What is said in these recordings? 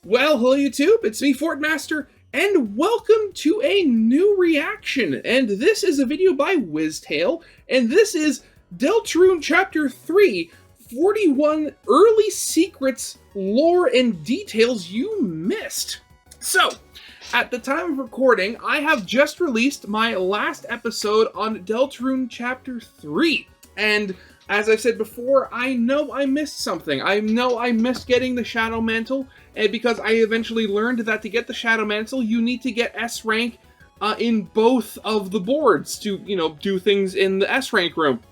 Well, hello YouTube, it's me, Fortmaster, and welcome to a new reaction. And this is a video by wiztale, and this is Deltarune Chapter 3, 41 Early Secrets, Lore, and Details You Missed. So, at the time of recording, I have just released my last episode on Deltarune Chapter 3, and as I've said before, I know I missed something. I know I missed getting the Shadow Mantle, and because I eventually learned that to get the Shadow Mantle, you need to get S rank in both of the boards to, do things in the S rank room.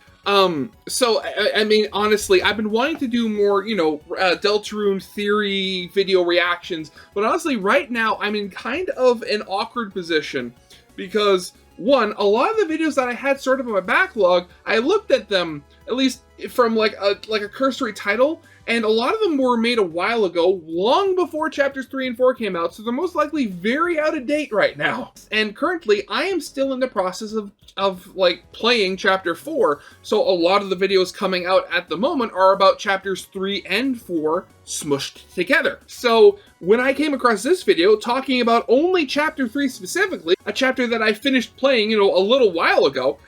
So, I mean, honestly, I've been wanting to do more, Deltarune theory video reactions, but honestly, right now, I'm in kind of an awkward position, because, one, a lot of the videos that I had sort of in my backlog, I looked at them, at least from like a cursory title, and a lot of them were made a while ago, long before chapters 3 and 4 came out, so they're most likely very out of date right now. And currently, I am still in the process of like playing chapter 4, so a lot of the videos coming out at the moment are about chapters 3 and 4 smushed together. So when I came across this video talking about only chapter 3 specifically, a chapter that I finished playing, a little while ago,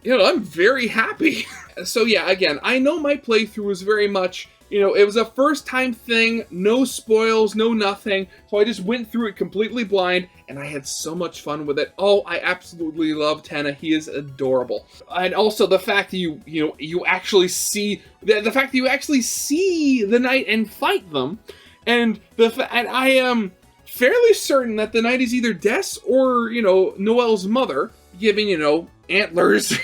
I'm very happy. So yeah, again, I know my playthrough was very much, it was a first time thing, no spoils, no nothing, so I just went through it completely blind, and I had so much fun with it. Oh, I absolutely love Tenna, he is adorable. And also the fact that you actually see, the fact that you actually see the knight and fight them, and I am fairly certain that the knight is either Des or, Noelle's mother, giving, antlers.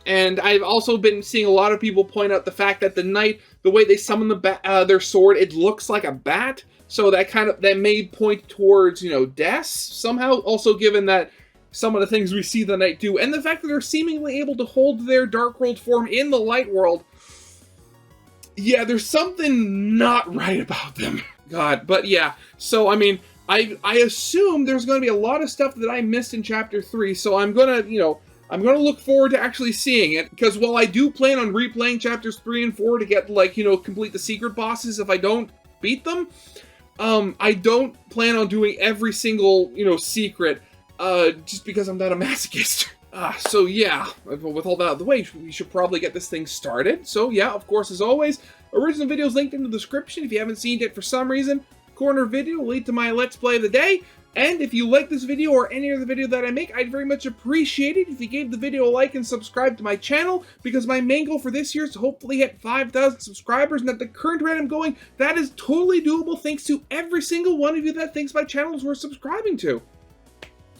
And I've also been seeing a lot of people point out the fact that the knight, the way they summon their sword, it looks like a bat. So that may point towards, Des somehow. Also given that some of the things we see the knight do, and the fact that they're seemingly able to hold their Dark World form in the Light World. Yeah, there's something not right about them. God, but yeah. So, I mean, I assume there's going to be a lot of stuff that I missed in Chapter 3, so I'm going to, I'm going to look forward to actually seeing it, because while I do plan on replaying chapters 3 and 4 to get, complete the secret bosses if I don't beat them, I don't plan on doing every single, secret, just because I'm not a masochist. So yeah, with all that out of the way, we should probably get this thing started. So yeah, of course, as always, original videos linked in the description. If you haven't seen it for some reason, corner video will lead to my Let's Play of the day. And if you like this video or any other video that I make, I'd very much appreciate it if you gave the video a like and subscribe to my channel, because my main goal for this year is to hopefully hit 5,000 subscribers, and at the current rate I'm going, that is totally doable thanks to every single one of you that thinks my channel is worth subscribing to.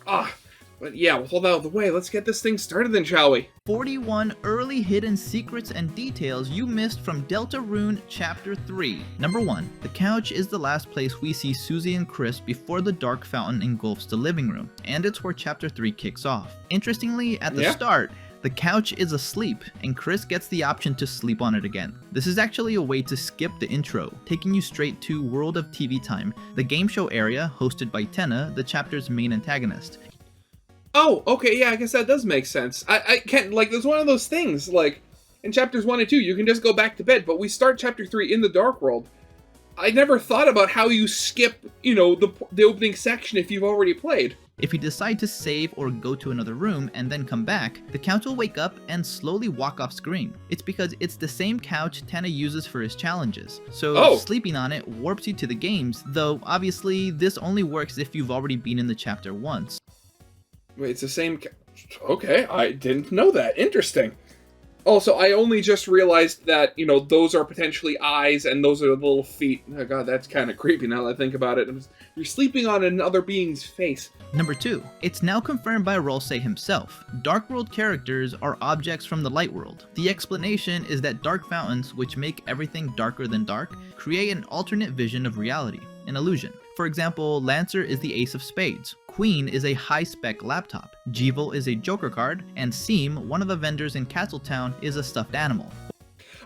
But yeah, with all that out of the way, let's get this thing started then, shall we? 41 early hidden secrets and details you missed from Deltarune Chapter 3. Number 1. The couch is the last place we see Susie and Chris before the dark fountain engulfs the living room, and it's where Chapter 3 kicks off. Interestingly, at the start, the couch is asleep, and Chris gets the option to sleep on it again. This is actually a way to skip the intro, taking you straight to World of TV Time, the game show area hosted by Tenna, the chapter's main antagonist. Oh, okay, yeah, I guess that does make sense. I can't, there's one of those things, in chapters 1 and 2, you can just go back to bed, but we start chapter 3 in the Dark World. I never thought about how you skip, the opening section if you've already played. If you decide to save or go to another room and then come back, the couch will wake up and slowly walk off screen. It's because it's the same couch Tenna uses for his challenges, so sleeping on it warps you to the games, though obviously this only works if you've already been in the chapter once. Wait, it's the same... Okay, I didn't know that. Interesting. Also, I only just realized that, those are potentially eyes and those are the little feet. Oh god, that's kind of creepy now that I think about it. You're sleeping on another being's face. Number 2. It's now confirmed by Rolsei himself. Dark World characters are objects from the Light World. The explanation is that dark fountains, which make everything darker than dark, create an alternate vision of reality, an illusion. For example, Lancer is the ace of spades, Queen is a high-spec laptop, Jeevil is a Joker card, and Seam, one of the vendors in Castletown, is a stuffed animal.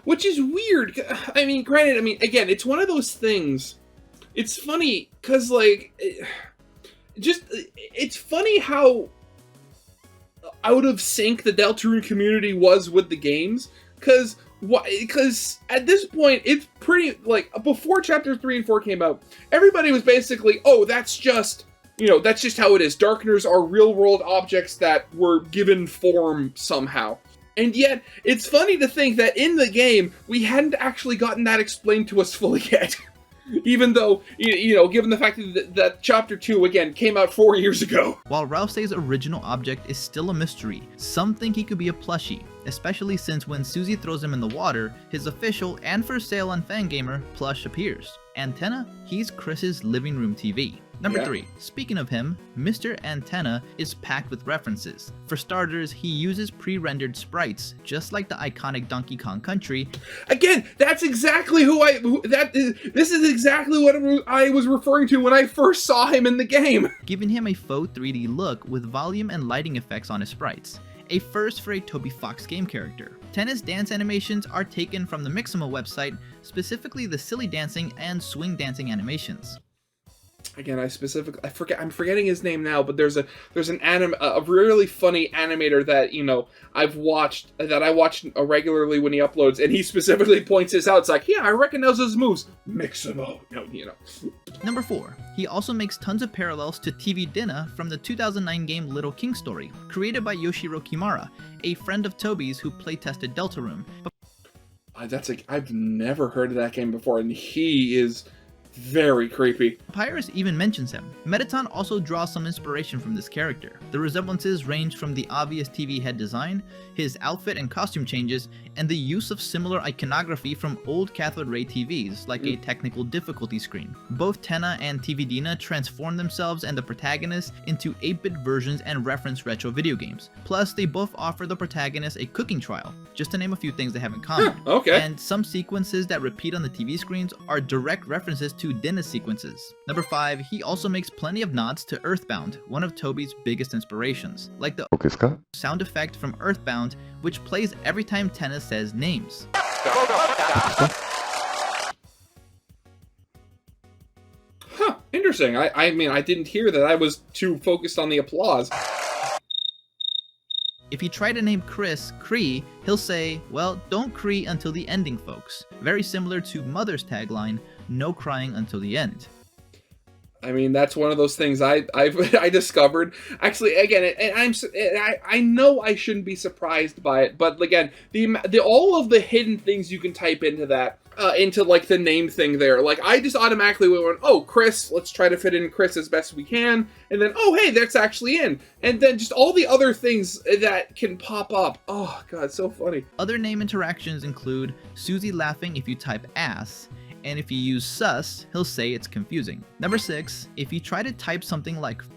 Which is weird. I mean, granted, again, it's one of those things. It's funny, because, it's funny how out of sync the Deltarune community was with the games, because Why? Because at this point, it's pretty, like, before chapter 3 and 4 came out, everybody was basically, oh, that's just, that's just how it is. Darkeners are real-world objects that were given form somehow. And yet, it's funny to think that in the game, we hadn't actually gotten that explained to us fully yet. Even though, given the fact that Chapter 2, again, came out 4 years ago. While Rousey's original object is still a mystery, some think he could be a plushie, especially since when Susie throws him in the water, his official and for sale on Fangamer plush appears. Antenna, he's Chris's living room TV. Number 3, speaking of him, Mr. Antenna is packed with references. For starters, he uses pre-rendered sprites, just like the iconic Donkey Kong Country. Again, that's exactly this is exactly what I was referring to when I first saw him in the game. Giving him a faux 3D look with volume and lighting effects on his sprites. A first for a Toby Fox game character. Tenna's dance animations are taken from the Mixamo website, specifically the silly dancing and swing dancing animations. Again, I'm forgetting his name now, but there's a really funny animator that I watched regularly when he uploads, and he specifically points this out. It's like, yeah, I recognize those moves. Mixamo, Number 4, he also makes tons of parallels to TV Dinner from the 2009 game Little King Story, created by Yoshiro Kimura, a friend of Toby's who playtested Deltarune. I've never heard of that game before, and he is very creepy. Papyrus even mentions him. Mettaton also draws some inspiration from this character. The resemblances range from the obvious TV head design, his outfit and costume changes, and the use of similar iconography from old cathode ray TVs, like a technical difficulty screen. Both Tenna and TV Dina transform themselves and the protagonist into 8-bit versions and reference retro video games. Plus, they both offer the protagonist a cooking trial, just to name a few things they have in common. Okay. And some sequences that repeat on the TV screens are direct references to Dinner sequences. Number 5, he also makes plenty of nods to Earthbound, one of Toby's biggest inspirations, like the sound effect from Earthbound, which plays every time Tenna says names. Huh, interesting. I mean, I didn't hear that. I was too focused on the applause. If you try to name Chris Cree, he'll say, well, don't cry until the ending, folks. Very similar to Mother's tagline, no crying until the end. I mean, that's one of those things I discovered. Actually, again, and I know I shouldn't be surprised by it, but again, the all of the hidden things you can type into that, into like the name thing there, like I just automatically went, oh, Chris, let's try to fit in Chris as best we can, and then, oh, hey, that's actually in, and then just all the other things that can pop up. Oh God, so funny. Other name interactions include Susie laughing if you type ass, and if you use sus, he'll say it's confusing. Number 6, if you try to type something like f,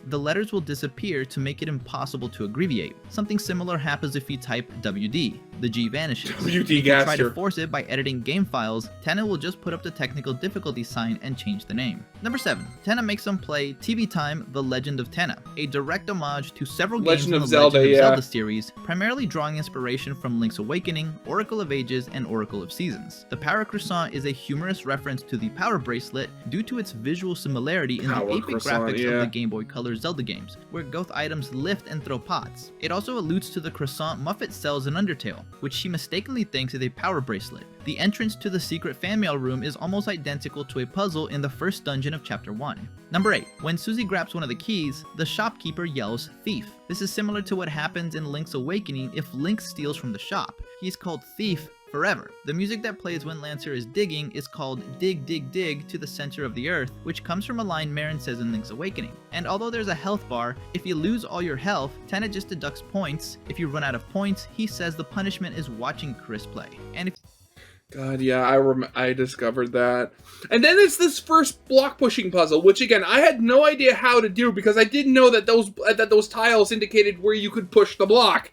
the letters will disappear to make it impossible to abbreviate. Something similar happens if you type WD. The G vanishes. WD if you gaster. try to force it by editing game files, Tenna will just put up the technical difficulty sign and change the name. Number 7, Tenna makes them play TV Time The Legend of Tenna, a direct homage to several games in the Legend of Zelda series, primarily drawing inspiration from Link's Awakening, Oracle of Ages, and Oracle of Seasons. The Power Croissant is a humorous reference to the Power Bracelet due to its visual similarity in the 8-bit graphics of the Game Boy Color Zelda games, where both items lift and throw pots. It also alludes to the croissant Muffet sells in Undertale, which she mistakenly thinks is a power bracelet. The entrance to the secret fan mail room is almost identical to a puzzle in the first dungeon of Chapter 1. Number 8. When Susie grabs one of the keys, the shopkeeper yells, thief. This is similar to what happens in Link's Awakening if Link steals from the shop. He's called Thief forever. The music that plays when Lancer is digging is called Dig Dig Dig to the center of the earth, which comes from a line Marin says in Link's Awakening. And although there's a health bar, if you lose all your health, Tenna just deducts points. If you run out of points, he says the punishment is watching Chris play. And if God, yeah, I discovered that. And then it's this first block pushing puzzle, which again, I had no idea how to do because I didn't know that those tiles indicated where you could push the block.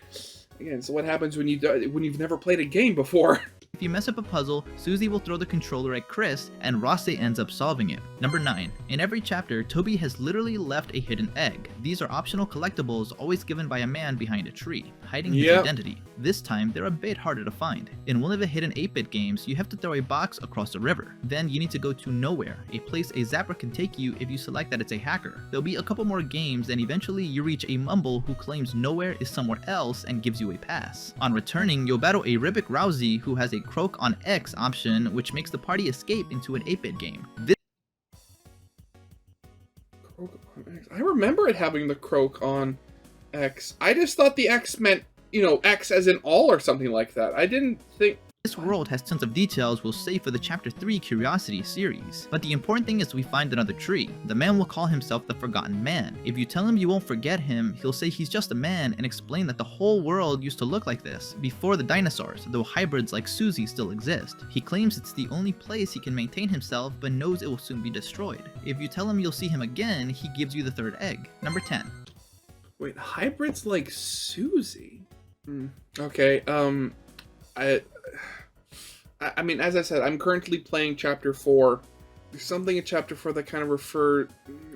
Again, so what happens when you've never played a game before? If you mess up a puzzle, Susie will throw the controller at Chris, and Rosse ends up solving it. Number 9. In every chapter, Toby has literally left a hidden egg. These are optional collectibles always given by a man behind a tree, hiding his identity. This time, they're a bit harder to find. In one of the hidden 8-bit games, you have to throw a box across a river. Then you need to go to Nowhere, a place a zapper can take you if you select that it's a hacker. There'll be a couple more games, and eventually you reach a mumble who claims Nowhere is somewhere else and gives you a pass. On returning, you'll battle a Ribic Rousey who has a Croak on X option, which makes the party escape into an 8-bit game. I remember it having the croak on X. I just thought the X meant, X as in all or something like that. I didn't think... This world has tons of details we'll save for the Chapter 3 Curiosity series, but the important thing is we find another tree. The man will call himself the Forgotten Man. If you tell him you won't forget him, he'll say he's just a man and explain that the whole world used to look like this, before the dinosaurs, though hybrids like Susie still exist. He claims it's the only place he can maintain himself, but knows it will soon be destroyed. If you tell him you'll see him again, he gives you the third egg. Number 10. Wait, hybrids like Susie? Okay, I mean, as I said, I'm currently playing Chapter 4. There's something in Chapter 4 that kind of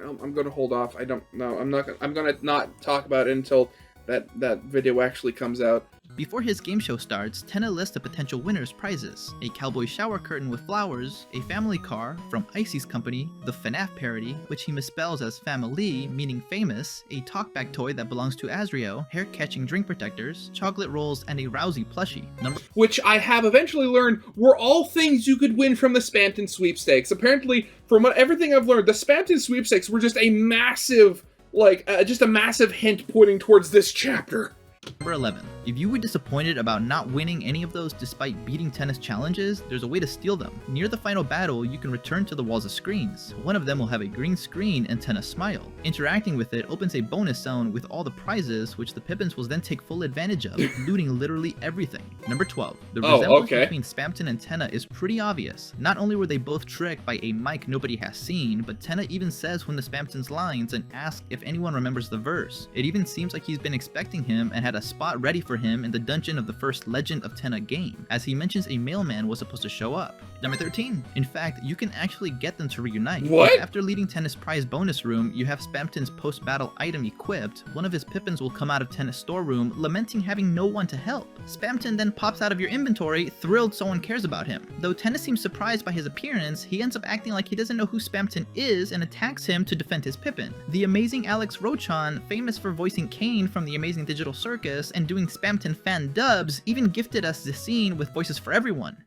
I'm going to hold off. I don't know. I'm going to not talk about it until that video actually comes out. Before his game show starts, Tenna lists the potential winners' prizes: a cowboy shower curtain with flowers, a family car from Icy's company, the FNAF parody, which he misspells as family, meaning famous, a talkback toy that belongs to Azrio, hair-catching drink protectors, chocolate rolls, and a Rousey plushie. Which I have eventually learned were all things you could win from the Spamton sweepstakes. Apparently, from everything I've learned, the Spamton sweepstakes were just a massive, just a massive hint pointing towards this chapter. Number 11. If you were disappointed about not winning any of those despite beating Tenna's challenges, there's a way to steal them. Near the final battle, you can return to the walls of screens. One of them will have a green screen and Tenna's smile. Interacting with it opens a bonus zone with all the prizes, which the Pippins will then take full advantage of, looting literally everything. Number 12. The resemblance between Spamton and Tenna is pretty obvious. Not only were they both tricked by a mic nobody has seen, but Tenna even says one of Spamton's lines and asks if anyone remembers the verse. It even seems like he's been expecting him and had a spot ready for him in the dungeon of the first Legend of Tenna game, as he mentions a mailman was supposed to show up. Number 13. In fact, you can actually get them to reunite. What? After leading Tenna's prize bonus room, you have Spamton's post-battle item equipped. One of his Pippins will come out of Tenna's storeroom, lamenting having no one to help. Spamton then pops out of your inventory, thrilled someone cares about him. Though Tenna seems surprised by his appearance, he ends up acting like he doesn't know who Spamton is and attacks him to defend his Pippin. The amazing Alex Rochon, famous for voicing Kane from the Amazing Digital Circus and doing Spamton fan dubs, even gifted us this scene with voices for everyone.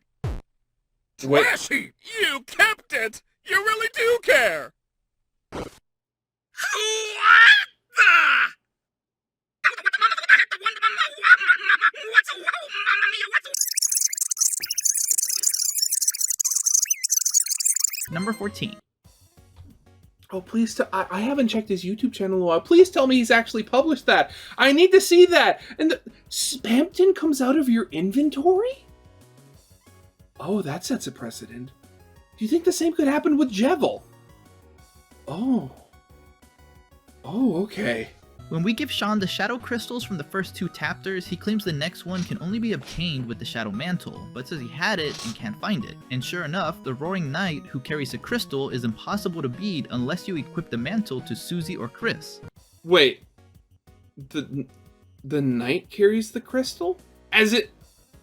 Trashy! You kept it! You really do care! Number 14. Oh, please, I haven't checked his YouTube channel in a while. Please tell me he's actually published that. I need to see that. And Spamton comes out of your inventory? Oh, that sets a precedent. Do you think the same could happen with Jevil? Oh. Oh, okay. When we give Sean the shadow crystals from the first 2 chapters, he claims the next one can only be obtained with the shadow mantle, but says he had it and can't find it. And sure enough, the roaring knight who carries the crystal is impossible to beat unless you equip the mantle to Susie or Chris. Wait. The knight carries the crystal?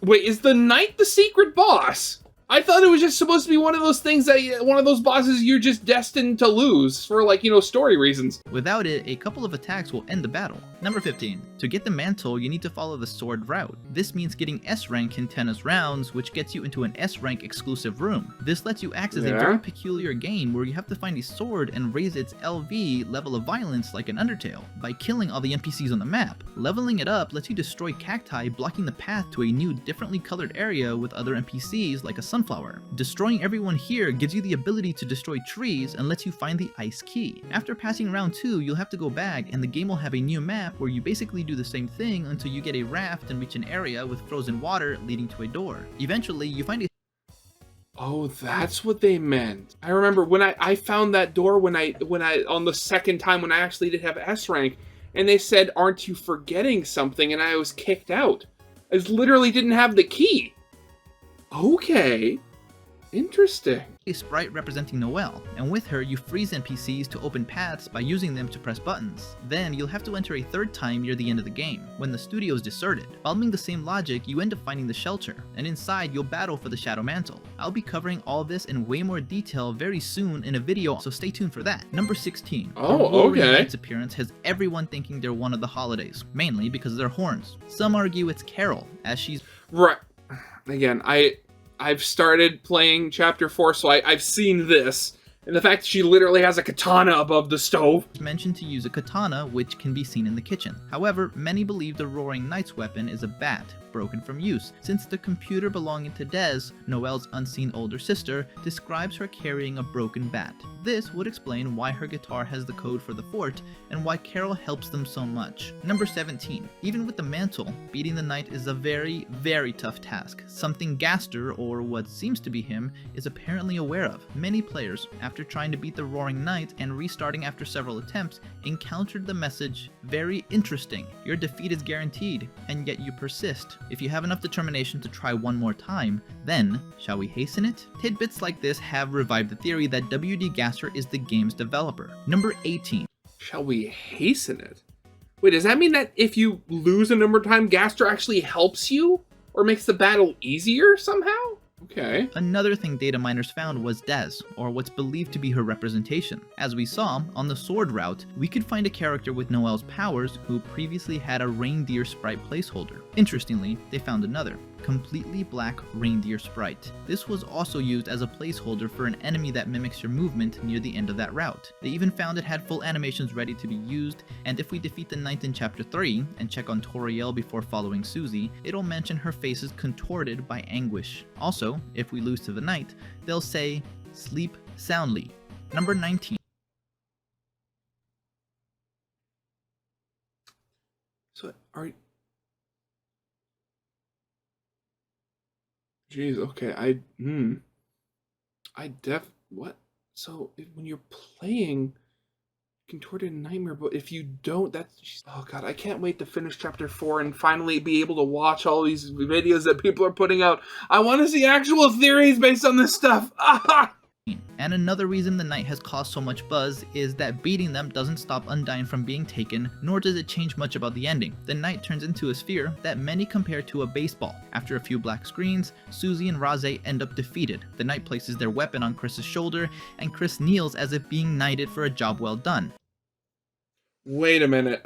Wait, is the knight the secret boss? I thought it was just supposed to be one of those things that, one of those bosses you're just destined to lose for, story reasons. Without it, a couple of attacks will end the battle. Number 15. To get the mantle, you need to follow the sword route. This means getting S rank in Tenna's rounds, which gets you into an S rank exclusive room. This lets you access a very peculiar game where you have to find a sword and raise its LV, level of violence, like an Undertale, by killing all the NPCs on the map. Leveling it up lets you destroy cacti, blocking the path to a new, differently colored area with other NPCs like a sunflower. Destroying everyone here gives you the ability to destroy trees and lets you find the ice key. After passing round 2, you'll have to go back and the game will have a new map where you basically do the same thing until you get a raft and reach an area with frozen water leading to a door. Eventually, you find a... Oh, that's what they meant. I remember when I found that door when I on the second time when I actually did have S rank, and they said, "Aren't you forgetting something?" and I was kicked out. I literally didn't have the key. Okay. Interesting. A sprite representing Noelle, and with her you freeze NPCs to open paths by using them to press buttons. Then you'll have to enter a third time near the end of the game, when the studio is deserted. Following the same logic, you end up finding the shelter, and inside you'll battle for the Shadow Mantle. I'll be covering all this in way more detail very soon in a video, so stay tuned for that. Number 16. Oh, the Roaring okay. Knight's appearance has everyone thinking they're one of the holidays, mainly because of their horns. Some argue it's Carol, as she's Right. Again, I've started playing Chapter 4, so I've seen this. And the fact that she literally has a katana above the stove. mentioned to use a katana, which can be seen in the kitchen. However, many believe the Roaring Knight's weapon is a bat, broken from use, since the computer belonging to Des, Noelle's unseen older sister, describes her carrying a broken bat. This would explain why her guitar has the code for the fort, and why Carol helps them so much. Number 17. Even with the mantle, beating the knight is a very, very tough task, something Gaster, or what seems to be him, is apparently aware of. Many players, after trying to beat the Roaring Knight and restarting after several attempts, encountered the message, "Very interesting. Your defeat is guaranteed," and yet you persist. If you have enough determination to try one more time, then, shall we hasten it? Tidbits like this have revived the theory that WD Gaster is the game's developer. Number 18. Shall we hasten it? Wait, does that mean that if you lose a number of times, Gaster actually helps you? Or makes the battle easier somehow? Okay. Another thing data miners found was Des, or what's believed to be her representation. As we saw, on the sword route, we could find a character with Noelle's powers who previously had a reindeer sprite placeholder. Interestingly, they found another, completely black reindeer sprite. This was also used as a placeholder for an enemy that mimics your movement near the end of that route. They even found it had full animations ready to be used, and if we defeat the knight in Chapter 3 and check on Toriel before following Susie, it'll mention her face is contorted by anguish. Also, if we lose to the knight, they'll say, "Sleep soundly." Number 19. So, Jeez, okay, what? So, when you're playing Contorted Nightmare, but if you don't, oh god, I can't wait to finish Chapter 4 and finally be able to watch all these videos that people are putting out. I want to see actual theories based on this stuff. And another reason the knight has caused so much buzz is that beating them doesn't stop Undyne from being taken, nor does it change much about the ending. The knight turns into a sphere that many compare to a baseball. After a few black screens, Susie and Raze end up defeated. The knight places their weapon on Chris's shoulder, and Chris kneels as if being knighted for a job well done. Wait a minute,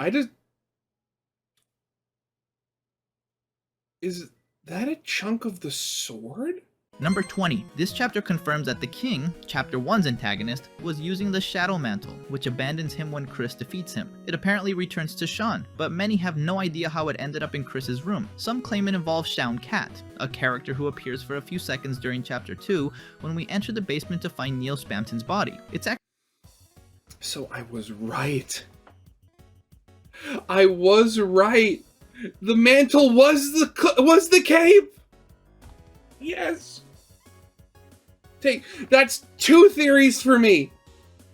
is that a chunk of the sword? Number 20. This chapter confirms that the king, Chapter 1's antagonist, was using the Shadow Mantle, which abandons him when Chris defeats him. It apparently returns to Sean, but many have no idea how it ended up in Chris's room. Some claim it involves Shaun Cat, a character who appears for a few seconds during Chapter 2 when we enter the basement to find Neil Spamton's body. So I was right. I was right. The mantle was the cape. Yes. That's 2 theories for me.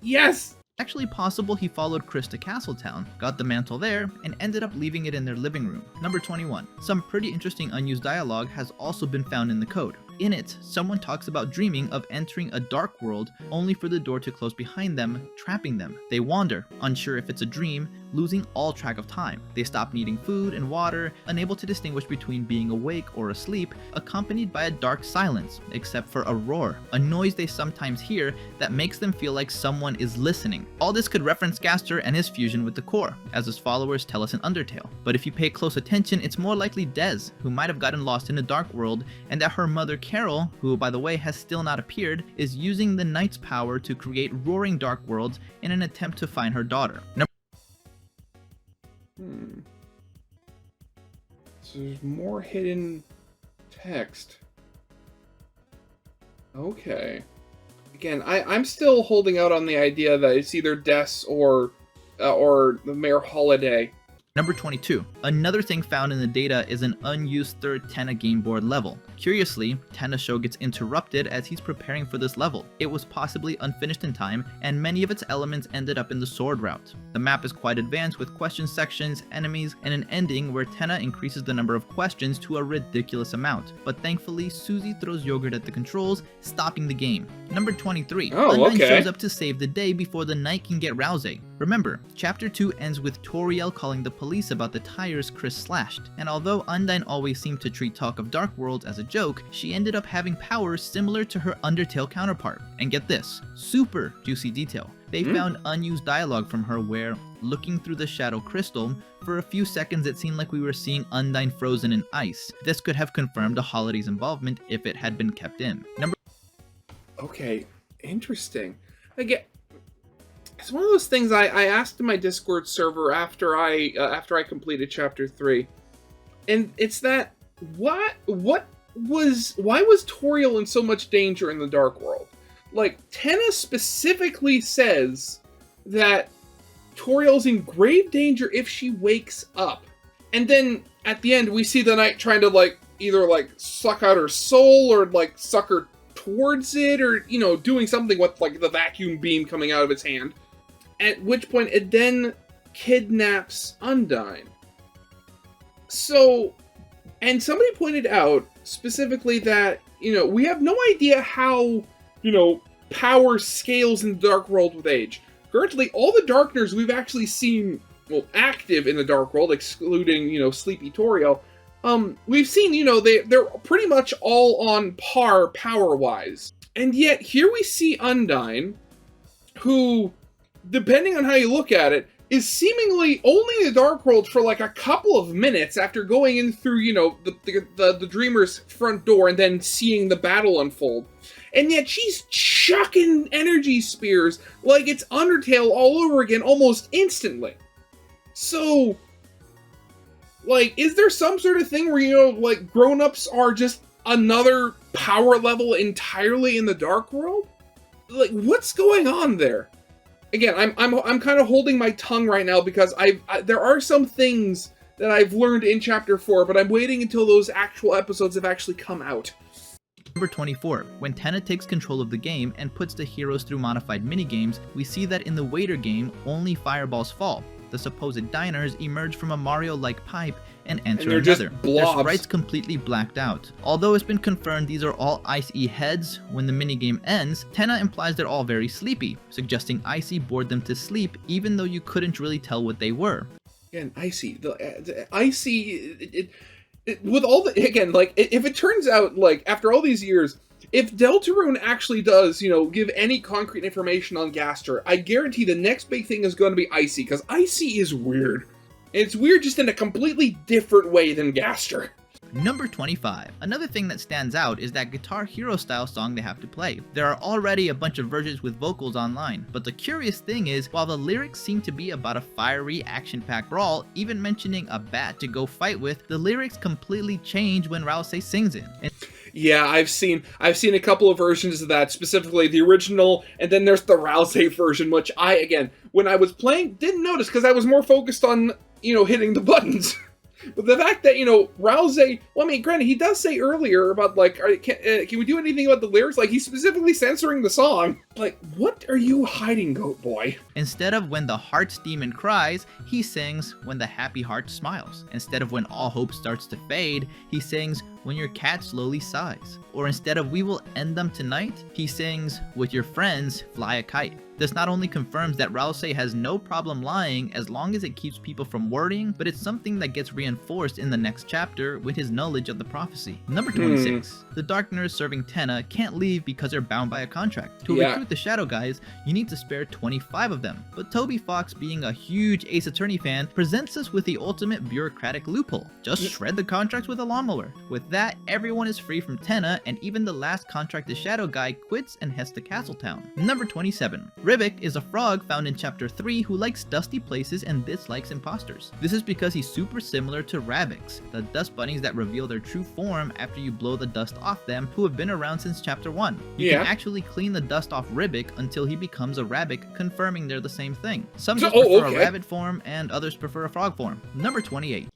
Yes. Actually possible he followed Chris to Castletown, got the mantle there, and ended up leaving it in their living room. Number 21. Some pretty interesting unused dialogue has also been found in the code. In it, someone talks about dreaming of entering a dark world only for the door to close behind them, trapping them. They wander, unsure if it's a dream, losing all track of time. They stop needing food and water, unable to distinguish between being awake or asleep, accompanied by a dark silence, except for a roar, a noise they sometimes hear that makes them feel like someone is listening. All this could reference Gaster and his fusion with the core, as his followers tell us in Undertale. But if you pay close attention, it's more likely Des, who might have gotten lost in a dark world, and that her mother Carol, who by the way has still not appeared, is using the knight's power to create roaring dark worlds in an attempt to find her daughter. So there's more hidden text. Okay. Again, I'm still holding out on the idea that it's either Des or the Mayor Holiday. Number 22. Another thing found in the data is an unused third Tenna game board level. Curiously, Tenna's show gets interrupted as he's preparing for this level. It was possibly unfinished in time, and many of its elements ended up in the sword route. The map is quite advanced with question sections, enemies, and an ending where Tenna increases the number of questions to a ridiculous amount. But thankfully, Susie throws yogurt at the controls, stopping the game. Number 23. Undyne shows up to save the day before the knight can get Rousey. Remember, Chapter 2 ends with Toriel calling the police about the tires Chris slashed, and although Undyne always seemed to treat talk of Dark Worlds as a joke, she ended up having powers similar to her Undertale counterpart. And get this, super juicy detail. They found unused dialogue from her where, looking through the Shadow Crystal, for a few seconds it seemed like we were seeing Undyne frozen in ice. This could have confirmed Holiday's involvement if it had been kept in. Okay, interesting. Again, it's one of those things I asked in my Discord server after I completed Chapter 3, and it's that why was Toriel in so much danger in the Dark World? Like, Tenna specifically says that Toriel's in grave danger if she wakes up, and then at the end we see the knight trying to either suck out her soul or suck her towards it, or doing something with the vacuum beam coming out of its hand. At which point it then kidnaps Undyne. So, and somebody pointed out specifically that, we have no idea how, power scales in the Dark World with age. Currently, all the Darkners we've actually seen, active in the Dark World, excluding, Sleepy Toriel, we've seen, they're pretty much all on par power-wise. And yet, here we see Undyne, who, depending on how you look at it, is seemingly only in the Dark World for a couple of minutes after going in through, the Dreamer's front door and then seeing the battle unfold. And yet she's chucking energy spears like it's Undertale all over again almost instantly. So, is there some sort of thing where, grown-ups are just another power level entirely in the Dark World? What's going on there? Again, I'm kind of holding my tongue right now because there are some things that I've learned in Chapter 4, but I'm waiting until those actual episodes have actually come out. Number 24. When Tenna takes control of the game and puts the heroes through modified minigames, we see that in the Waiter game, only fireballs fall. The supposed diners emerge from a Mario-like pipe and enter another. Their sprites completely blacked out. Although it's been confirmed these are all Ice-E heads, when the minigame ends, Tenna implies they're all very sleepy, suggesting Ice-E bored them to sleep even though you couldn't really tell what they were. Again, Ice-E, Ice-E, with all the, again, if it turns out, after all these years, if Deltarune actually does, give any concrete information on Gaster, I guarantee the next big thing is going to be Ice-E, because Ice-E is weird. It's weird just in a completely different way than Gaster. Number 25. Another thing that stands out is that Guitar Hero style song they have to play. There are already a bunch of versions with vocals online, but the curious thing is, while the lyrics seem to be about a fiery, action-packed brawl, even mentioning a bat to go fight with, the lyrics completely change when Rousey sings it. Yeah, I've seen a couple of versions of that, specifically the original, and then there's the Rousey version, which again, when I was playing, didn't notice because I was more focused on, hitting the buttons. But the fact that, Rousey, granted, he does say earlier about, can we do anything about the lyrics? He's specifically censoring the song. What are you hiding, Goat Boy? Instead of when the Heart's demon cries, he sings when the happy heart smiles. Instead of when all hope starts to fade, he sings when your cat slowly sighs. Or instead of we will end them tonight, he sings with your friends fly a kite. This not only confirms that Rousey has no problem lying as long as it keeps people from worrying, but it's something that gets reinforced in the next chapter with his knowledge of the prophecy. Number 26. The Darkners serving Tenna can't leave because they're bound by a contract. To recruit the Shadow Guys, you need to spare 25 of them. But Toby Fox, being a huge Ace Attorney fan, presents us with the ultimate bureaucratic loophole. Just shred the contracts with a lawnmower. With that, everyone is free from Tenna, and even the last contracted shadow guy quits and heads to Castletown. Number 27. Rivik is a frog found in Chapter 3 who likes dusty places and dislikes imposters. This is because he's super similar to Ravix, the dust bunnies that reveal their true form after you blow the dust off them, who have been around since Chapter 1. You can actually clean the dust off Rivik until he becomes a rabbit, confirming they're the same thing. Some just prefer a rabbit form, and others prefer a frog form. Number 28.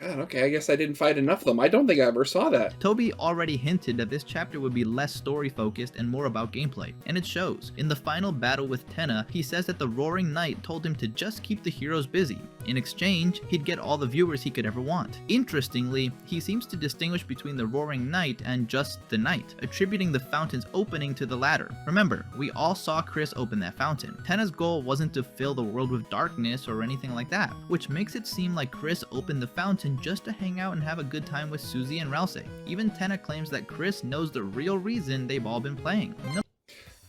God, okay, I guess I didn't fight enough of them. I don't think I ever saw that. Toby already hinted that this chapter would be less story-focused and more about gameplay, and it shows. In the final battle with Tenna, he says that the Roaring Knight told him to just keep the heroes busy. In exchange, he'd get all the viewers he could ever want. Interestingly, he seems to distinguish between the Roaring Knight and just the Knight, attributing the fountain's opening to the latter. Remember, we all saw Chris open that fountain. Tenna's goal wasn't to fill the world with darkness or anything like that, which makes it seem like Chris opened the fountain just to hang out and have a good time with Susie and Rousey. Even Tenna claims that Chris knows the real reason they've all been playing.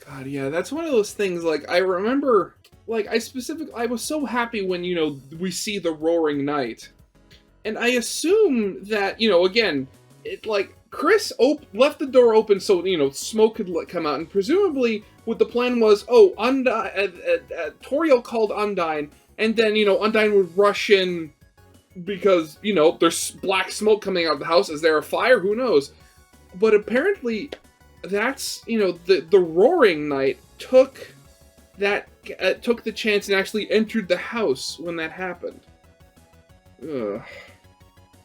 God, yeah, that's one of those things, like, I remember, like, I was so happy when, you know, we see the Roaring Knight. And I assume that, you know, again, Chris left the door open so, you know, smoke could come out, and presumably what the plan was, Toriel called Undyne, and then, you know, Undyne would rush in because, you know, there's black smoke coming out of the house. Is there a fire? Who knows? But apparently, that's, you know, the Roaring Knight took the chance and actually entered the house when that happened. Ugh.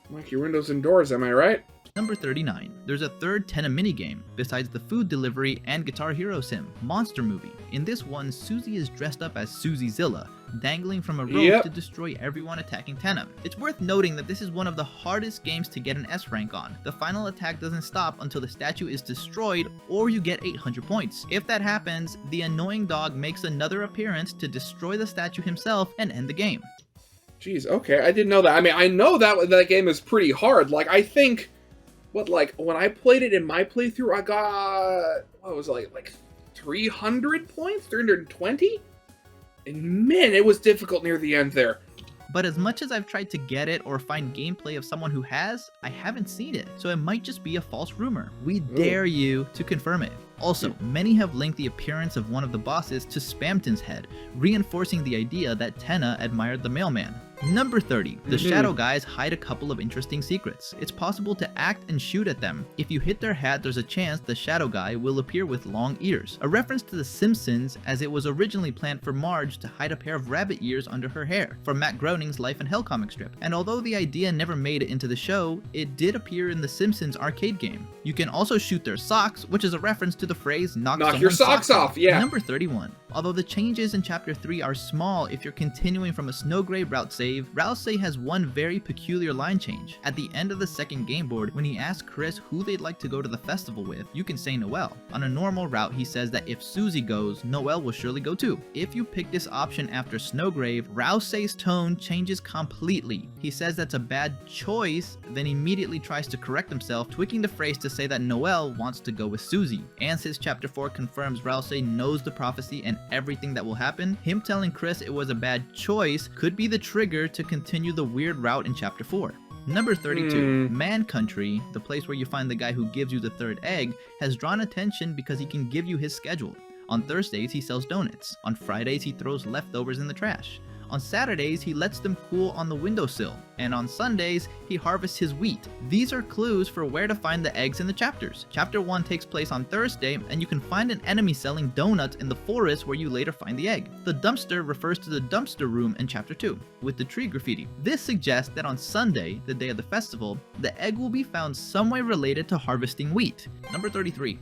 Like your windows and doors, am I right? Number 39. There's a third Tenna minigame, besides the food delivery and Guitar Hero sim, Monster Movie. In this one, Susie is dressed up as Susie Zilla, dangling from a rope to destroy everyone attacking Tenna. It's worth noting that this is one of the hardest games to get an S rank on. The final attack doesn't stop until the statue is destroyed or you get 800 points. If that happens, the annoying dog makes another appearance to destroy the statue himself and end the game. Jeez, okay, I didn't know that. I mean, I know that game is pretty hard. Like, I think, when I played it in my playthrough, I got, what was it, like 300 points? 320? And man, it was difficult near the end there. But as much as I've tried to get it or find gameplay of someone who has, I haven't seen it, so it might just be a false rumor. We dare you to confirm it. Also, many have linked the appearance of one of the bosses to Spamton's head, reinforcing the idea that Tenna admired the mailman. Number 30. The Shadow Guys hide a couple of interesting secrets. It's possible to act and shoot at them. If you hit their hat, there's a chance the Shadow Guy will appear with long ears. A reference to The Simpsons, as it was originally planned for Marge to hide a pair of rabbit ears under her hair, from Matt Groening's Life in Hell comic strip. And although the idea never made it into the show, it did appear in The Simpsons arcade game. You can also shoot their socks, which is a reference to the phrase knock your socks off. Yeah. Number 31. Although the changes in Chapter 3 are small if you're continuing from a Snowgrave route save, Rousey has one very peculiar line change. At the end of the second game board, when he asks Chris who they'd like to go to the festival with, you can say Noelle. On a normal route, he says that if Susie goes, Noelle will surely go too. If you pick this option after Snowgrave, Rousey's tone changes completely. He says that's a bad choice, then immediately tries to correct himself, tweaking the phrase to say that Noelle wants to go with Susie. And since Chapter 4 confirms Rousey knows the prophecy and everything that will happen, him telling Chris it was a bad choice could be the trigger to continue the weird route in Chapter 4. Number 32. Man Country, the place where you find the guy who gives you the third egg, has drawn attention because he can give you his schedule. On Thursdays, he sells donuts. On Fridays, he throws leftovers in the trash. On Saturdays, he lets them cool on the windowsill, and on Sundays, he harvests his wheat. These are clues for where to find the eggs in the chapters. Chapter 1 takes place on Thursday, and you can find an enemy selling donuts in the forest where you later find the egg. The dumpster refers to the dumpster room in Chapter 2, with the tree graffiti. This suggests that on Sunday, the day of the festival, the egg will be found some way related to harvesting wheat. Number 33.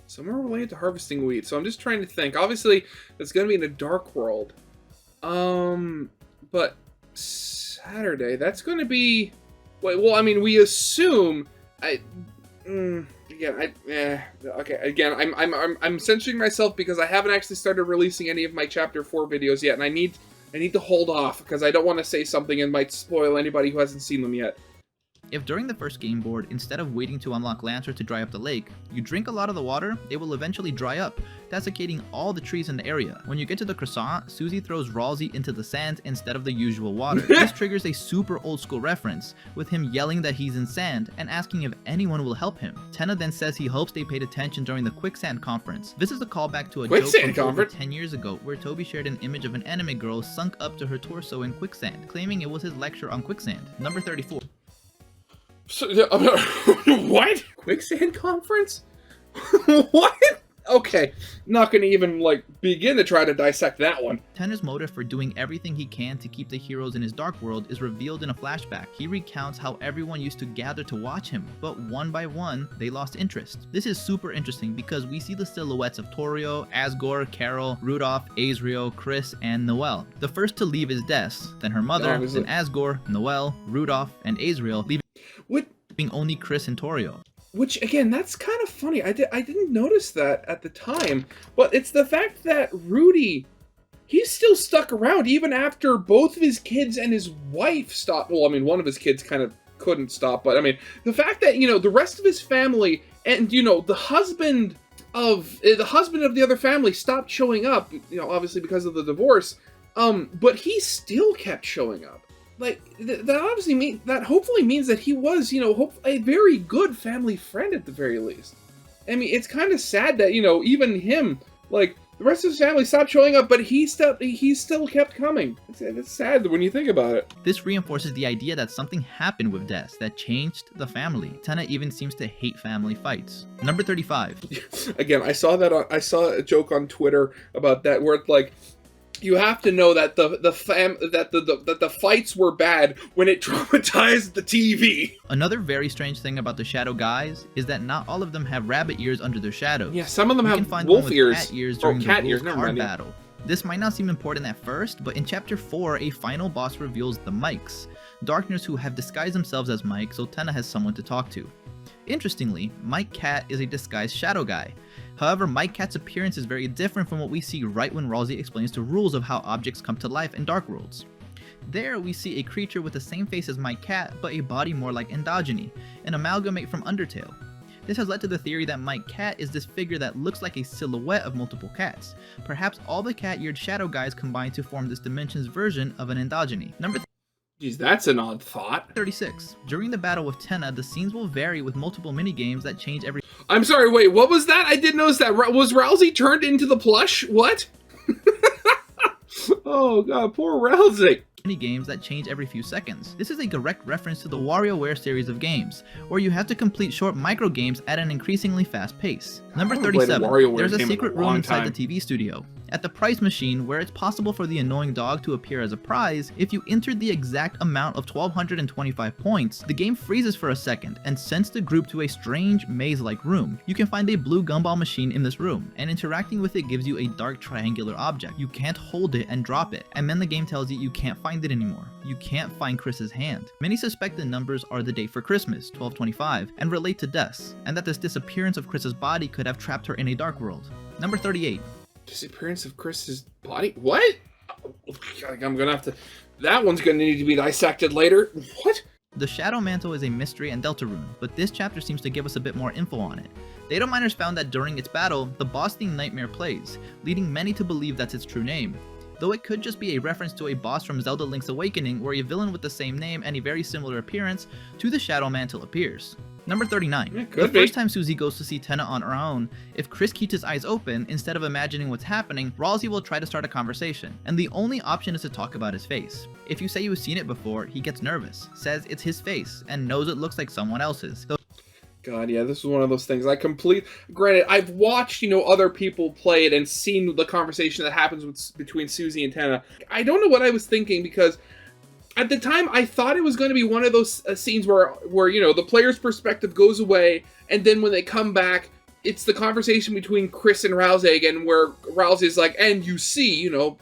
Somewhere related to harvesting wheat. So I'm just trying to think. Obviously, it's going to be in a dark world. But Saturday, that's going to be, well, I mean, we assume, okay, again, I'm censoring myself because I haven't actually started releasing any of my Chapter 4 videos yet, and I need to hold off because I don't want to say something and might spoil anybody who hasn't seen them yet. If during the first game board, instead of waiting to unlock Lancer to dry up the lake, you drink a lot of the water, it will eventually dry up, desiccating all the trees in the area. When you get to the croissant, Susie throws Ralsei into the sand instead of the usual water. This triggers a super old school reference, with him yelling that he's in sand and asking if anyone will help him. Tenna then says he hopes they paid attention during the Quicksand conference. This is a callback to a joke from over 10 years ago, where Toby shared an image of an anime girl sunk up to her torso in quicksand, claiming it was his lecture on quicksand. Number 34. So, what? Quicksand conference? What? Okay, not gonna even, like, begin to try to dissect that one. Tenna's motive for doing everything he can to keep the heroes in his dark world is revealed in a flashback. He recounts how everyone used to gather to watch him, but one by one, they lost interest. This is super interesting because we see the silhouettes of Torio, Asgore, Carol, Rudolph, Azriel, Chris, and Noelle. The first to leave is Des, then her mother, then Asgore, Noelle, Rudolph, and Azriel, leaving only Chris and Torio. Which, again, that's kind of funny. I didn't notice that at the time, but it's the fact that Rudy, he's still stuck around even after both of his kids and his wife stopped. Well, I mean, one of his kids kind of couldn't stop, but I mean, the fact that, you know, the rest of his family and, you know, the husband of the other family stopped showing up, you know, obviously because of the divorce, but he still kept showing up. Like, that obviously hopefully means that he was, you know, a very good family friend at the very least. I mean, it's kind of sad that, you know, even him, like, the rest of his family stopped showing up, but he still kept coming. It's sad when you think about it. This reinforces the idea that something happened with Des that changed the family. Tenna even seems to hate family fights. Number 35. Again, I saw a joke on Twitter about that where it's like, you have to know that the fights were bad when it traumatized the TV. Another very strange thing about the Shadow guys is that not all of them have rabbit ears under their shadows. Yeah, some of them have find wolf ears. Cat ears during the wolf card battle. This might not seem important at first, but in Chapter 4, a final boss reveals the Mikes, Darkners who have disguised themselves as Mike, so Tenna has someone to talk to. Interestingly, Mike Cat is a disguised Shadow guy. However, Mike Cat's appearance is very different from what we see right when Ralsei explains the rules of how objects come to life in Dark Worlds. There, we see a creature with the same face as Mike Cat, but a body more like Endogyne, an amalgamate from Undertale. This has led to the theory that Mike Cat is this figure that looks like a silhouette of multiple cats. Perhaps all the cat-eared Shadow guys combine to form this dimension's version of an Endogyne. Geez, that's an odd thought. 36. During the battle with Tenna, the scenes will vary with multiple minigames that change every... I'm sorry, wait, what was that? I didn't notice that. Was Ralsei turned into the plush? What? Oh god, poor Ralsei. Games that change every few seconds. This is a direct reference to the WarioWare series of games, where you have to complete short micro games at an increasingly fast pace. Number 37. There's a secret room inside the TV studio. At the prize machine, where it's possible for the annoying dog to appear as a prize, if you entered the exact amount of 1,225 points, the game freezes for a second and sends the group to a strange maze-like room. You can find a blue gumball machine in this room, and interacting with it gives you a dark triangular object. You can't hold it and drop it, and then the game tells you can't find it anymore. You can't find Chris's hand. Many suspect the numbers are the date for Christmas, 1225, and relate to Des, and that this disappearance of Chris's body could have trapped her in a dark world. Number 38. Disappearance of Chris's body? What? I'm gonna have to... That one's gonna need to be dissected later. What? The Shadow Mantle is a mystery in Deltarune, but this chapter seems to give us a bit more info on it. Data miners found that during its battle, the boss-themed Nightmare plays, leading many to believe that's its true name. Though it could just be a reference to a boss from Zelda Link's Awakening, where a villain with the same name and a very similar appearance to the Shadow Mantle appears. Number 39. The first time Susie goes to see Tenna on her own, if Chris keeps his eyes open, instead of imagining what's happening, Ralsei will try to start a conversation, and the only option is to talk about his face. If you say you've seen it before, he gets nervous, says it's his face, and knows it looks like someone else's. God, yeah, this is one of those things. Granted, I've watched, you know, other people play it and seen the conversation that happens between Susie and Tenna. I don't know what I was thinking, because at the time, I thought it was going to be one of those scenes where, you know, the player's perspective goes away, and then when they come back, it's the conversation between Chris and Ralsei again, where Ralsei's like, and you see, you know, ...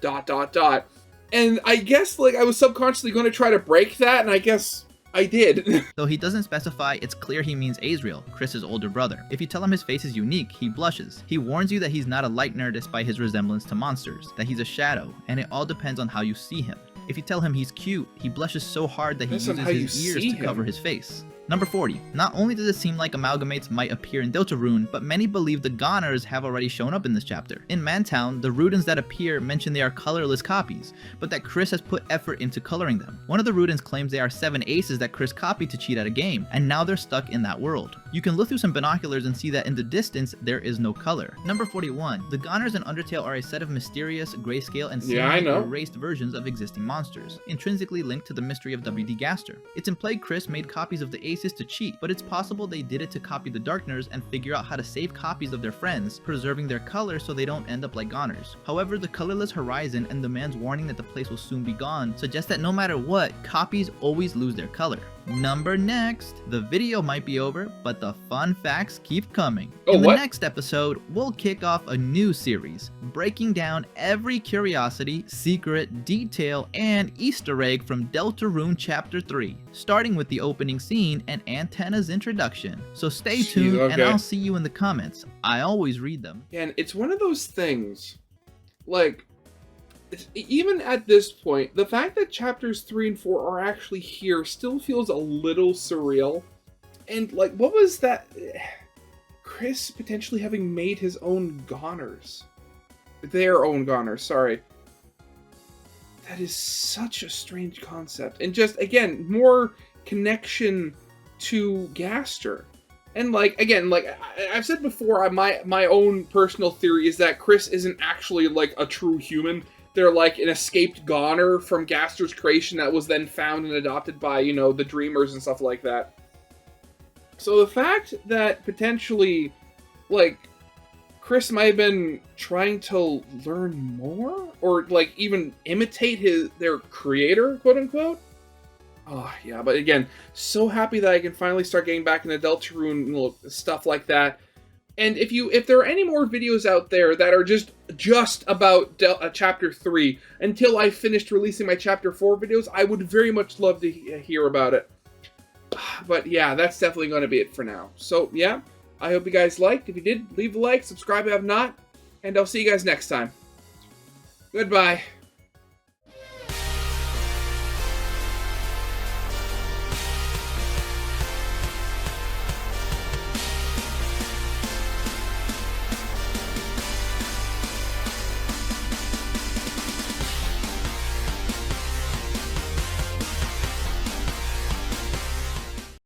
And I guess, like, I was subconsciously going to try to break that, and I guess I did. Though he doesn't specify, it's clear he means Azriel, Chris's older brother. If you tell him his face is unique, he blushes. He warns you that he's not a light nerd despite his resemblance to monsters, that he's a shadow, and it all depends on how you see him. If you tell him he's cute, he blushes so hard that he uses his ears to cover his face. Number 40. Not only does it seem like amalgamates might appear in Deltarune, but many believe the Goners have already shown up in this chapter. In Mantown, the Rudens that appear mention they are colorless copies, but that Chris has put effort into coloring them. One of the Rudens claims they are 7 aces that Chris copied to cheat at a game, and now they're stuck in that world. You can look through some binoculars and see that in the distance, there is no color. Number 41. The Goners in Undertale are a set of mysterious, grayscale, and seemingly erased versions of existing monsters, intrinsically linked to the mystery of W.D. Gaster. It's implied Chris made copies of the aces to cheat, but it's possible they did it to copy the Darkners and figure out how to save copies of their friends, preserving their color so they don't end up like Goners. However, the colorless horizon and the man's warning that the place will soon be gone suggest that no matter what, copies always lose their color. Number next. The video might be over, but the fun facts keep coming. In the next episode, we'll kick off a new series, breaking down every curiosity, secret, detail, and Easter egg from Deltarune Chapter 3, starting with the opening scene and Antenna's introduction. So stay tuned, and I'll see you in the comments. I always read them. Yeah, and it's one of those things, like, even at this point, the fact that chapters 3 and 4 are actually here still feels a little surreal. And, like, what was that? Chris potentially having made his own Goners. Their own Goners, sorry. That is such a strange concept. And just, again, more connection to Gaster. And, like, again, like, I've said before, my own personal theory is that Chris isn't actually, like, a true human. They're like an escaped Goner from Gaster's creation that was then found and adopted by, you know, the Dreamers and stuff like that. So the fact that potentially, like, Chris might have been trying to learn more, or, like, even imitate their creator, quote-unquote. Oh, yeah, but again, so happy that I can finally start getting back into Deltarune, you know, stuff like that. And if there are any more videos out there that are just about Chapter 3, until I finished releasing my Chapter 4 videos, I would very much love to hear about it. But yeah, that's definitely going to be it for now. So yeah, I hope you guys liked. If you did, leave a like, subscribe if you have not, and I'll see you guys next time. Goodbye.